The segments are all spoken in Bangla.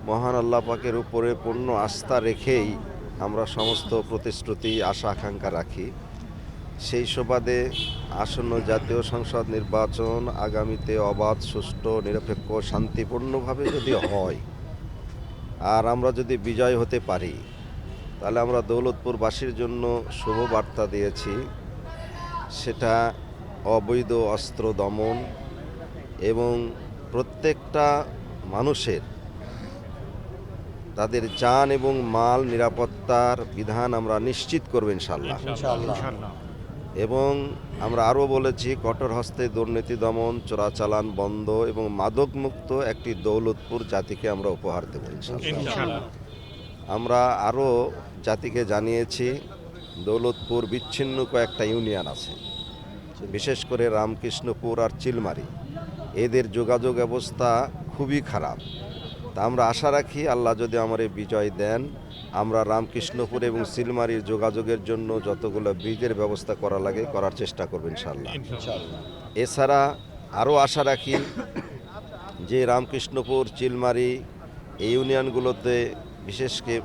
মহান আল্লাহ পাকের উপরে পূর্ণ আস্থা রেখেই আমরা সমস্ত প্রতিশ্রুতি আশা আকাঙ্ক্ষা রাখি। সেই সুবাদে আসন্ন জাতীয় সংসদ নির্বাচন আগামীতে অবাধ, সুষ্ঠু, নিরপেক্ষ, শান্তিপূর্ণভাবে যদি হয় আর আমরা যদি বিজয় হতে পারি, তাহলে আমরা দৌলতপুরবাসীর জন্য শুভ বার্তা দিয়েছি। সেটা অবৈধ অস্ত্র দমন এবং প্রত্যেকটা মানুষের তাদের জান এবং মাল নিরাপত্তার বিধান আমরা নিশ্চিত করব ইনশাআল্লাহ। এবং আমরা আরও বলেছি কঠোর হস্তে দুর্নীতি দমন, চোরাচালান বন্ধ এবং মাদকমুক্ত একটি দৌলতপুর জাতিকে আমরা উপহার দেব ইনশাআল্লাহ। আমরা আরও জাতিকে জানিয়েছি দৌলতপুর বিচ্ছিন্ন কয়েকটা ইউনিয়ন আছে, বিশেষ করে রামকৃষ্ণপুর আর চিলমারি, এদের যোগাযোগ ব্যবস্থা খুবই খারাপ। তা আমরা আশা রাখি আল্লাহ যদি আমার এই বিজয় দেন, আমরা রামকৃষ্ণপুর এবং চিলমারির যোগাযোগের জন্য যতগুলো ব্রিজের ব্যবস্থা করা লাগে করার চেষ্টা করব ইনশাআল্লাহ। এছাড়া আরও আশা রাখি যে রামকৃষ্ণপুর, চিলমারি এই ইউনিয়নগুলোতে বিশেষ করে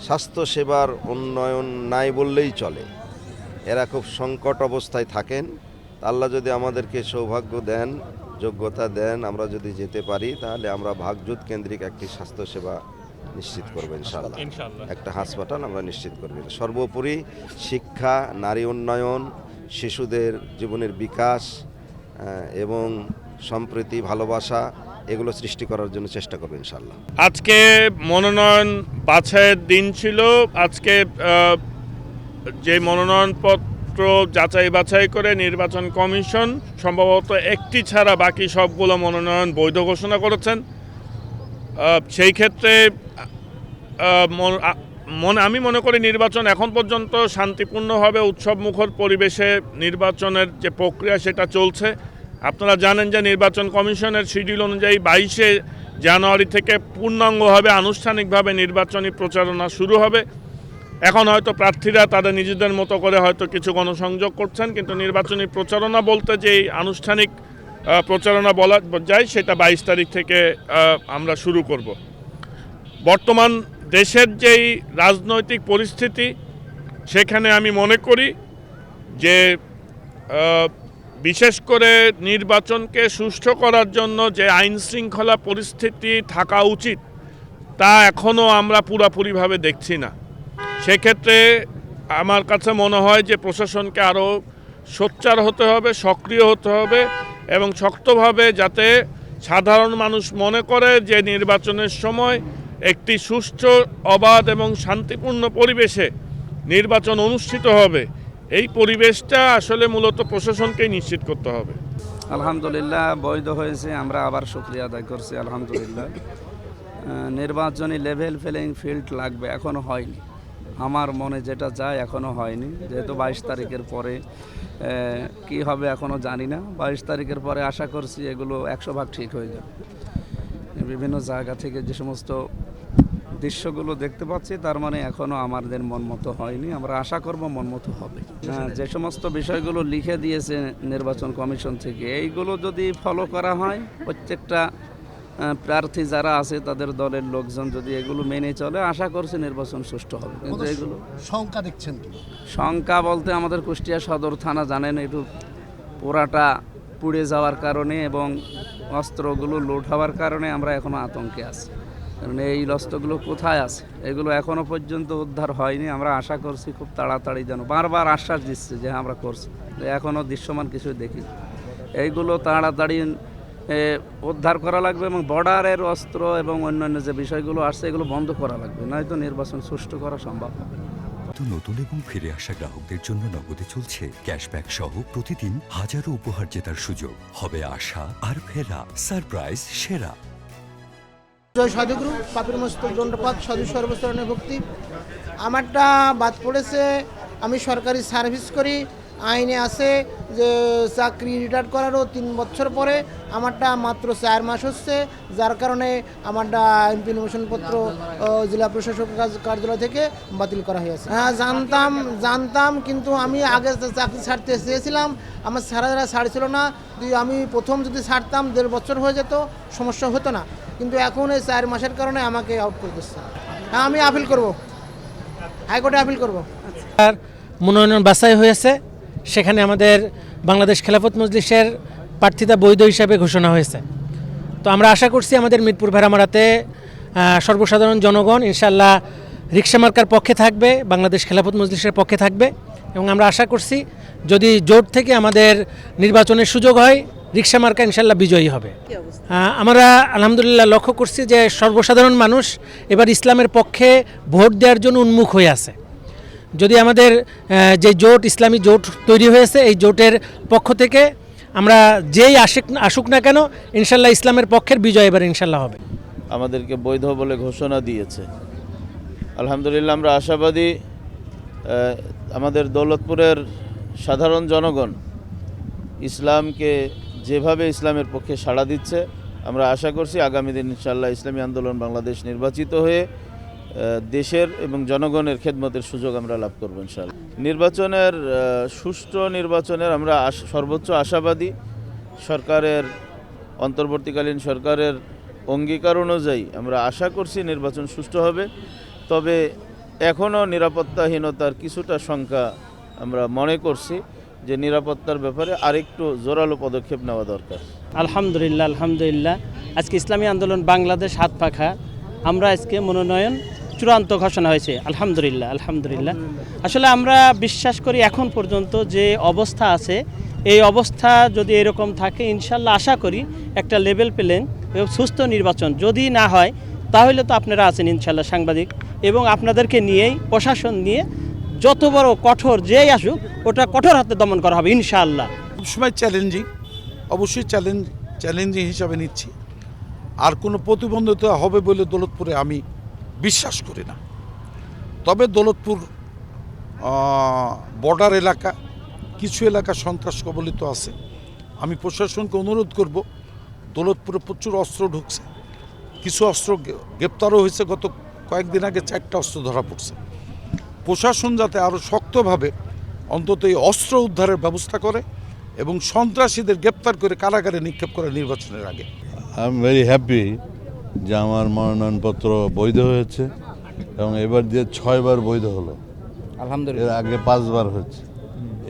স্বাস্থ্যসেবার উন্নয়ন নাই বললেই চলে। এরা খুব সংকট অবস্থায় থাকেন। আল্লাহ যদি আমাদেরকে সৌভাগ্য দেন, যোগ্যতা দেন, আমরা যদি যেতে পারি, তাহলে আমরা ভাগজুত কেন্দ্রিক একটি স্বাস্থ্যসেবা নিশ্চিত করবো ইনশাআল্লাহ। একটা হাসপাতাল আমরা নিশ্চিত করব। সর্বোপরি শিক্ষা, নারী উন্নয়ন, শিশুদের জীবনের বিকাশ এবং সম্প্রীতি, ভালোবাসা এগুলো সৃষ্টি করার জন্য চেষ্টা করবো ইনশাআল্লাহ। আজকে মনোনয়ন বাছাইয়ের দিন ছিল। আজকে যে মনোনয়নপত্র যাচাই বাছাই করে নির্বাচন কমিশন সম্ভবত একটি ছাড়া বাকি সবগুলো মনোনয়ন বৈধ ঘোষণা করেছেন। সেই ক্ষেত্রে আমি মনে করি নির্বাচন এখন পর্যন্ত শান্তিপূর্ণভাবে উৎসবমুখর পরিবেশে নির্বাচনের যে প্রক্রিয়া সেটা চলছে। আপনারা জানেন যে নির্বাচন কমিশনের শিডিউল অনুযায়ী 22শে জানুয়ারি থেকে পূর্ণাঙ্গভাবে আনুষ্ঠানিকভাবে নির্বাচনী প্রচারণা শুরু হবে। এখন হয়তো প্রার্থীরা তাদের নিজেদের মতো করে হয়তো কিছু গণসংযোগ করছেন, কিন্তু নির্বাচনী প্রচারণা বলতে যেই আনুষ্ঠানিক প্রচারণা বলা যায় সেটা 22 তারিখ থেকে আমরা শুরু করব। বর্তমান দেশের যেই রাজনৈতিক পরিস্থিতি, সেখানে আমি মনে করি যে বিশেষ করে নির্বাচনকে সুষ্ঠু করার জন্য যে আইন শৃঙ্খলা পরিস্থিতি থাকা উচিত তা এখনও আমরা পুরোপুরিভাবে দেখছি না। সেক্ষেত্রে আমার কাছে মনে হয় যে প্রশাসনকে আরও সোচ্চার হতে হবে, সক্রিয় হতে হবে এবং শক্তভাবে, যাতে সাধারণ মানুষ মনে করে যে নির্বাচনের সময় একটি সুষ্ঠু, অবাধ এবং শান্তিপূর্ণ পরিবেশে নির্বাচন অনুষ্ঠিত হবে। এই পরিবেশটা আসলে মূলত প্রশাসনকেই নিশ্চিত করতে হবে। আলহামদুলিল্লাহ বৈধ হয়েছে, আমরা আবার শুকরিয়া আদায় করছি আলহামদুলিল্লাহ। নির্বাচনী লেভেল প্লেইং ফিল্ড লাগবে, এখনও হয়নি। আমার মনে যেটা যায় এখনও হয়নি, যেহেতু 22 তারিখের পরে কি হবে এখনও জানি না। 22 তারিখের পরে আশা করছি এগুলো 100% ঠিক হয়ে যাবে। বিভিন্ন জায়গা থেকে যে সমস্ত দৃশ্যগুলো দেখতে পাচ্ছি, তার মানে এখনও আমাদের মন মতো হয়নি। আমরা আশা করব মন মতো হবে। যে সমস্ত বিষয়গুলো লিখে দিয়েছে নির্বাচন কমিশন থেকে, এইগুলো যদি ফলো করা হয়, প্রত্যেকটা প্রার্থী যারা আছে তাদের দলের লোকজন যদি এগুলো মেনে চলে, আশা করছি নির্বাচন সুষ্ঠু হবে। কিন্তু এগুলো সংখ্যা দেখছেন কি? সংখ্যা বলতে আমাদের কুষ্টিয়া সদর থানা জানেন একটু পোড়াটা পুড়ে যাওয়ার কারণে এবং অস্ত্রগুলো লুট হওয়ার কারণে আমরা এখনও আতঙ্কে আছি। কারণ এই অস্ত্রগুলো কোথায় আছে এগুলো এখনও পর্যন্ত উদ্ধার হয়নি। আমরা আশা করছি খুব তাড়াতাড়ি যেন, বারবার আশ্বাস দিচ্ছে যে আমরা করছি, এখনও দৃশ্যমান কিছু দেখি। এইগুলো তাড়াতাড়ি উদ্ধার করা লাগবে এবং বর্ডারের অস্ত্র এবং অন্যান্য যে বিষয়গুলো আসছে এগুলো বন্ধ করা লাগবে, নয়তো নির্বাচন সুষ্ঠু করা সম্ভব হবে না। নতুন এবং ফিরে আসা গ্রাহকদের জন্য নগদে চলছে ক্যাশব্যাক সহ প্রতিদিন হাজারো উপহার জেতার সুযোগ। হবে আশা আর ফেরা, সারপ্রাইজ সেরা। জয় সাধুগুরু পাপির মস্তক দণ্ডপাত, সাধু সর্বস্তরণে ভক্তি। আমারটা বাদ পড়েছে, আমি সরকারি সার্ভিস করি, আইনে আছে যে চাকরি রিটায়ার করারও 3 বছর পরে, আমারটা মাত্র 4 মাস হচ্ছে, যার কারণে আমারটা ইমপ্লিমেশন পত্র জেলা প্রশাসক কার্যালয় থেকে বাতিল করা হয়েছে। হ্যাঁ জানতাম, কিন্তু আমি আগে চাকরি ছাড়তে চেয়েছিলাম, আমার ছাড়া ছাড়ছিল না। আমি প্রথম যদি ছাড়তাম 1.5 বছর হয়ে যেত, সমস্যা হতো না, কিন্তু এখন এই 4 মাসের কারণে আমাকে আউট করে দিচ্ছে। হ্যাঁ, আমি আপিল করব, হাইকোর্টে আপিল করব। আর মনোনয়ন বাছাই হয়েছে, সেখানে আমাদের বাংলাদেশ খেলাফত মজলিসের প্রার্থিতা বৈধ হিসাবে ঘোষণা হয়েছে। তো আমরা আশা করছি আমাদের মিরপুর ভেড়ামারাতে সর্বসাধারণ জনগণ ইনশাল্লাহ রিকশা মার্কার পক্ষে থাকবে, বাংলাদেশ খেলাফত মজলিসের পক্ষে থাকবে, এবং আমরা আশা করছি যদি জোট থেকে আমাদের নির্বাচনের সুযোগ হয়, রিকশা মার্কা ইনশাল্লাহ বিজয়ী হবে। আমরা আলহামদুলিল্লাহ লক্ষ্য করছি যে সর্বসাধারণ মানুষ এবার ইসলামের পক্ষে ভোট দেওয়ার জন্য উন্মুখ হয়ে আছে। যদি আমাদের যে জোট, ইসলামী জোট তৈরি হয়েছে, এই জোটের পক্ষ থেকে আমরা যেই আসুক না কেন, ইনশাল্লাহ ইসলামের পক্ষের বিজয় এবার ইনশাল্লাহ হবে। আমাদেরকে বৈধ বলে ঘোষণা দিয়েছে। আলহামদুলিল্লাহ আমরা আশাবাদী আমাদের দৌলতপুরের সাধারণ জনগণ ইসলামকে যেভাবে ইসলামের পক্ষে সাড়া দিচ্ছে, আমরা আশা করছি আগামী দিন ইনশাআল্লাহ ইসলামী আন্দোলন বাংলাদেশ নির্বাচিত হয়ে দেশের এবং জনগণের খেদমতের সুযোগ আমরা লাভ করব ইনশাআল্লাহ। নির্বাচনের সুষ্ঠু নির্বাচনের আমরা সর্বোচ্চ আশাবাদী। সরকারের অন্তর্বর্তীকালীন সরকারের অঙ্গীকার অনুযায়ী আমরা আশা করছি নির্বাচন সুষ্ঠু হবে, তবে এখনও নিরাপত্তাহীনতার কিছুটা শঙ্কা আমরা মনে করছি যে নিরাপত্তার ব্যাপারে আরেকটু জোরালো পদক্ষেপ নেওয়া দরকার। আলহামদুলিল্লাহ আজকে ইসলামী আন্দোলন বাংলাদেশ হাত পাখা আমরা আজকে মনোনয়ন চূড়ান্ত ঘোষণা হয়েছে। আলহামদুলিল্লাহ আসলে আমরা বিশ্বাস করি এখন পর্যন্ত যে অবস্থা আছে, এই অবস্থা যদি এরকম থাকে ইনশাল্লাহ আশা করি একটা লেভেল প্লেইং এবং সুস্থ নির্বাচন যদি না হয়, তাহলে তো আপনারা আছেন ইনশাল্লাহ সাংবাদিক, এবং আপনাদেরকে নিয়েই প্রশাসন নিয়ে যত বড় কঠোর যেই আসুক ওটা কঠোর হাতে দমন করা হবে ইনশাআল্লাহ। সবসময় চ্যালেঞ্জিং, অবশ্যই চ্যালেঞ্জিং হিসাবে নিচ্ছি। আর কোনো প্রতিবন্ধকতা হবে বলে দৌলতপুরে আমি বিশ্বাস করি না। তবে দৌলতপুর বর্ডার এলাকা, কিছু এলাকা সন্ত্রাস কবলিত আছে। আমি প্রশাসনকে অনুরোধ করব, দৌলতপুরে প্রচুর অস্ত্র ঢুকছে, কিছু অস্ত্র গ্রেপ্তারও হয়েছে। গত কয়েকদিন আগে 4টা অস্ত্র ধরা পড়ছে। প্রশাসন যাতে আরও শক্তভাবে অন্তত এই অস্ত্র উদ্ধারের ব্যবস্থা করে এবং সন্ত্রাসীদের গ্রেপ্তার করে কারাগারে নিক্ষেপ করে নির্বাচনের আগে। আই এম ভেরি হ্যাপি যে আমার মনোনয়নপত্র বৈধ হয়েছে এবং এবার দিয়ে 6 বার বৈধ হলো। আলহামদুলিল্লাহ, এর আগে 5 বার হয়েছে,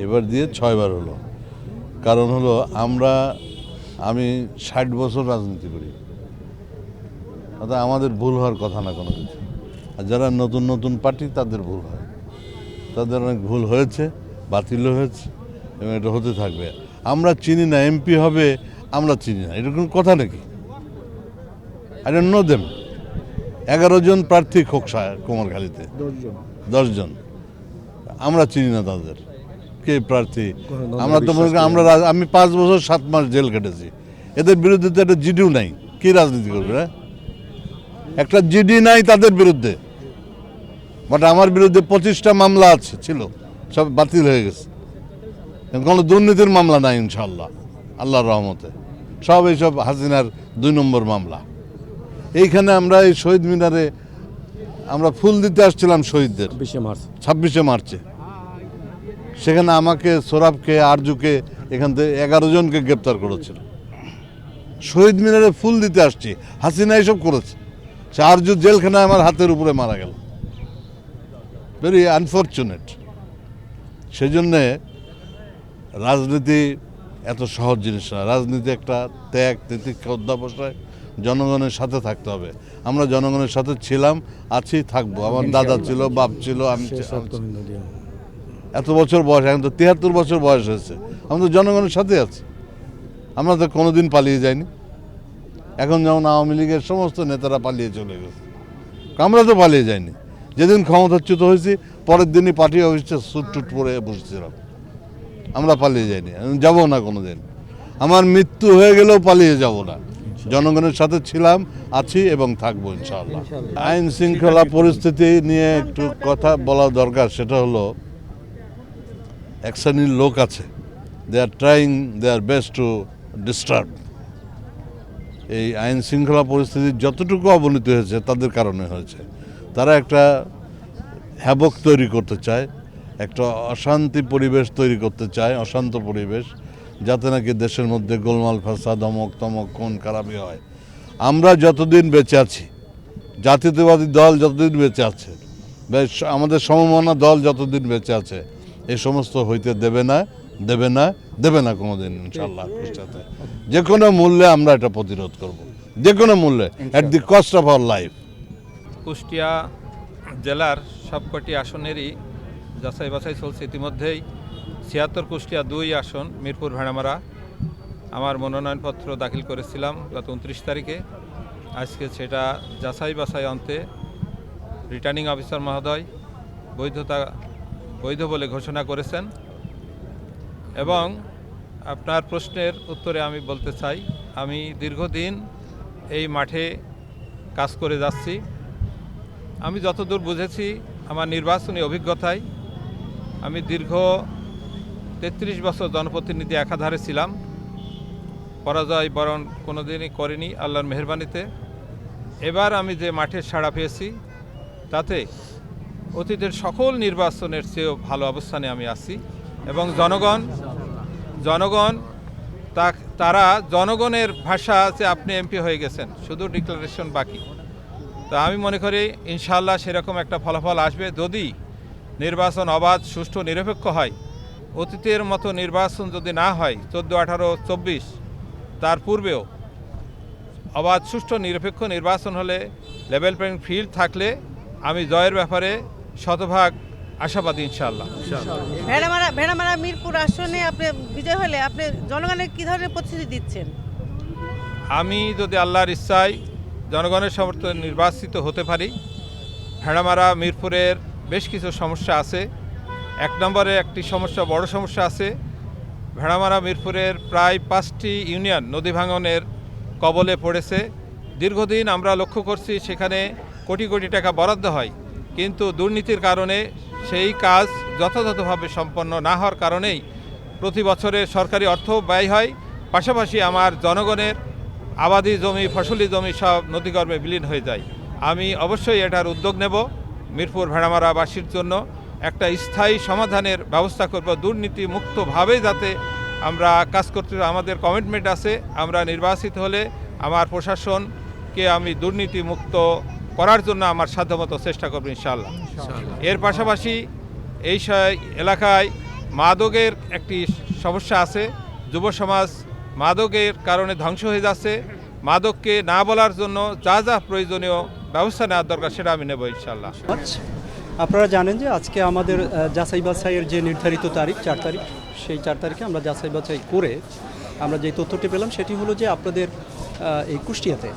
এবার দিয়ে 6 বার হলো। কারণ হলো আমি 60 বছর রাজনীতি করি, অর্থাৎ আমাদের ভুল হওয়ার কথা না কোনো কিছু। আর যারা নতুন নতুন পার্টি তাদের ভুল হয়, তাদের অনেক ভুল হয়েছে, বাতিলও হয়েছে এবং এটা হতে থাকবে। আমরা চিনি না এমপি হবে, আমরা চিনি না, এরকম কথা নাকি? I don't know them. 11 জন প্রার্থী খোকসা কুমারখালীতে, 10 জন, আমরা চিনি না তাদের কে প্রার্থী। আমরা তো মনে করি আমি 5 বছর 7 মাস জেল কেটেছি, এদের বিরুদ্ধে তো একটা জিডিও নাই, কি রাজনীতি করবে? একটা জিডি নাই তাদের বিরুদ্ধে, বাট আমার বিরুদ্ধে 25টা মামলা ছিল, সব বাতিল হয়ে গেছে। কোনো দুর্নীতির মামলা নাই ইনশাল্লাহ, আল্লাহর রহমতে। সব এইসব হাসিনার 2 নম্বর মামলা। এইখানে আমরা এই শহীদ মিনারে আমরা ফুল দিতে আসছিলাম শহীদদের 26শে মার্চে। সেখানে আমাকে, সোরাবকে, আরজুকে, এখান থেকে 11 জনকে গ্রেপ্তার করেছিল। শহীদ মিনারে ফুল দিতে আসছি, হাসিনা এইসব করেছে। সে আরজু জেলখানায় আমার হাতের উপরে মারা গেল। Very unfortunate. সেই জন্যে রাজনীতি এত সহজ জিনিস না। রাজনীতি একটা ত্যাগ, তিতিক্ষা, অধ্যাবসায়, জনগণের সাথে থাকতে হবে। আমরা জনগণের সাথে ছিলাম, আছি, থাকবো। আমার দাদা ছিল, বাপ ছিল, আমি এত বছর বয়স, এখন তো 73 বছর বয়স হয়েছে, আমরা তো জনগণের সাথে আছি। আমরা তো কোনোদিন পালিয়ে যাইনি। এখন যেমন আওয়ামী লীগের সমস্ত নেতারা পালিয়ে চলে গেছে, আমরা তো পালিয়ে যাইনি। যেদিন ক্ষমতাচ্যুত হয়েছি পরের দিনই পার্টি অফিসে স্যুট টুট পরে বসেছিলাম, আমরা পালিয়ে যাইনি, যাবো না কোনোদিন। আমার মৃত্যু হয়ে গেলেও পালিয়ে যাব না। জনগণের সাথে ছিলাম, আছি এবং থাকবো ইনশাআল্লাহ। আইন শৃঙ্খলা পরিস্থিতি নিয়ে একটু কথা বলা দরকার। সেটা হলো এক শ্রেণীর লোক আছে, they are trying their best to disturb. এই আইন শৃঙ্খলা পরিস্থিতির যতটুকু অবনতি হয়েছে তাদের কারণে হয়েছে। তারা একটা হ্যাবক তৈরি করতে চায়, একটা অশান্তি পরিবেশ তৈরি করতে চায়, অশান্ত পরিবেশ, যাতে নাকি দেশের মধ্যে গোলমাল ফাসাদ ধমক তমক কোন খারাপই হয়। আমরা যতদিন বেঁচে আছি, জাতীয়তাবাদী দল যতদিন বেঁচে আছে, আমাদের সমমনা দল যতদিন বেঁচে আছে, এই সমস্ত হইতে দেবে না, দেবে না, দেবে না কোনোদিন ইনশাআল্লাহ। কুষ্টিয়াতে যে কোনো মূল্যে আমরা এটা প্রতিরোধ করব, যে কোনো মূল্যে, at the cost of our life. Kushtia জেলার সবকটি আসনেরই যাচাই বাছাই চলছে। ইতিমধ্যেই ৭৬ কুষ্টিয়া ২ আসন মিরপুর ভেড়ামারা আমার মনোনয়নপত্র দাখিল করেছিলাম গত ২৯ তারিখে। আজকে সেটা যাচাই বাছাই অন্তে রিটার্নিং অফিসার মহোদয় বৈধ বলে ঘোষণা করেছেন। এবং আপনার প্রশ্নের উত্তরে আমি বলতে চাই, আমি দীর্ঘদিন এই মাঠে কাজ করে যাচ্ছি। আমি যতদূর বুঝেছি আমার নির্বাচনী অভিজ্ঞতায়, আমি দীর্ঘ ৩৩ বছর জনপ্রতিনিধি একাধারে ছিলাম, পরাজয় বরণ কোনোদিনই করিনি আল্লাহর মেহেরবানিতে। এবার আমি যে মাঠে সাড়া পেয়েছি তাতে অতীতের সকল নির্বাচনের চেয়েও ভালো অবস্থানে আমি আছি। এবং জনগণ তারা জনগণের ভাষা আছে, আপনি এমপি হয়ে গেছেন, শুধু ডিক্লারেশন বাকি। তো আমি মনে করি ইনশাআল্লাহ সেরকম একটা ফলাফল আসবে যদি নির্বাচন অবাধ, সুষ্ঠু, নিরপেক্ষ হয়। অতীতের মতো নির্বাচন যদি না হয় 14, 18, 24, তার পূর্বেও অবাধ, সুষ্ঠু, নিরপেক্ষ নির্বাচন হলে, লেভেল প্লেইং ফিল্ড থাকলে আমি জয়ের ব্যাপারে শতভাগ আশাবাদী ইনশাআল্লাহ। ভেড়ামারা মিরপুর আসনে আপনি বিজয় হলে আপনি জনগণের কী ধরনের প্রতিশ্রুতি দিচ্ছেন? আমি যদি আল্লাহর ইচ্ছায় জনগণের সমর্থনে নির্বাচিত হতে পারি, ভেড়ামারা মিরপুরের বেশ কিছু সমস্যা আছে। 1 নম্বরে একটি সমস্যা, বড় সমস্যা আছে। ভেড়ামারা মিরপুরের প্রায় 5টি ইউনিয়ন নদী ভাঙনের কবলে পড়েছে। দীর্ঘদিন আমরা লক্ষ্য করছি সেখানে কোটি কোটি টাকা বরাদ্দ হয়, কিন্তু দুর্নীতির কারণে সেই কাজ যথাযথভাবে সম্পন্ন না হওয়ার কারণেই প্রতি বছরে সরকারি অর্থ ব্যয় হয়। পাশাপাশি আমার জনগণের আবাদি জমি, ফসলি জমি সব নদীগর্ভে বিলীন হয়ে যায়। আমি অবশ্যই এটার উদ্যোগ নেব, মিরপুর ভেড়ামারাবাসীর জন্য একটা স্থায়ী সমাধানের ব্যবস্থা করব, দুর্নীতি মুক্তভাবে যাতে আমরা কাজ করতে। আমাদের কমিটমেন্ট আছে, আমরা নির্বাচিত হলে আমার প্রশাসনকে আমি দুর্নীতি মুক্ত করার জন্য আমার সাধ্যমতো চেষ্টা করব ইনশাআল্লাহ। এর পাশাপাশি এই এলাকায় মাদকের একটি সমস্যা আছে। যুব সমাজ মাদকের কারণে ধ্বংস হয়ে যাচ্ছে। মাদককে না বলার জন্য যা যা প্রয়োজনীয় ব্যবস্থা নেওয়ার দরকার সেটা আমি নেব ইনশাআল্লাহ। আপনারা জানেন যে আজকে আমাদের যাচাই বাছাইয়ের যে নির্ধারিত তারিখ 4 তারিখ, সেই 4 তারিখে আমরা যাচাই বাছাই করে আমরা যে তথ্যটি পেলাম সেটি হলো যে আপনাদের এই কুষ্টিয়াতে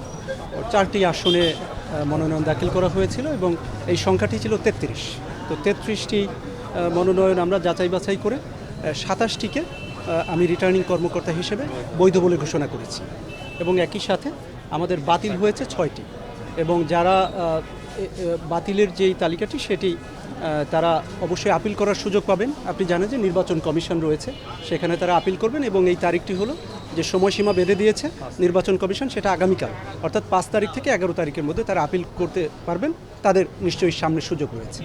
4টি আসনে মনোনয়ন দাখিল করা হয়েছিল এবং এই সংখ্যাটি ছিল 33। তো 33টি মনোনয়ন আমরা যাচাই বাছাই করে 27টিকে আমি রিটার্নিং কর্মকর্তা হিসেবে বৈধ বলে ঘোষণা করেছি এবং একই সাথে আমাদের বাতিল হয়েছে 6টি। এবং যারা বাতিলের যেই তালিকাটি সেটি তারা অবশ্যই আপিল করার সুযোগ পাবেন। আপনি জানেন যে নির্বাচন কমিশন রয়েছে, সেখানে তারা আপিল করবেন এবং এই তারিখটি হলো যে সময়সীমা বেঁধে দিয়েছে নির্বাচন কমিশন, সেটা আগামীকাল অর্থাৎ 5 তারিখ থেকে 11 তারিখের মধ্যে তারা আপিল করতে পারবেন। তাদের নিশ্চয়ই সামনে সুযোগ রয়েছে।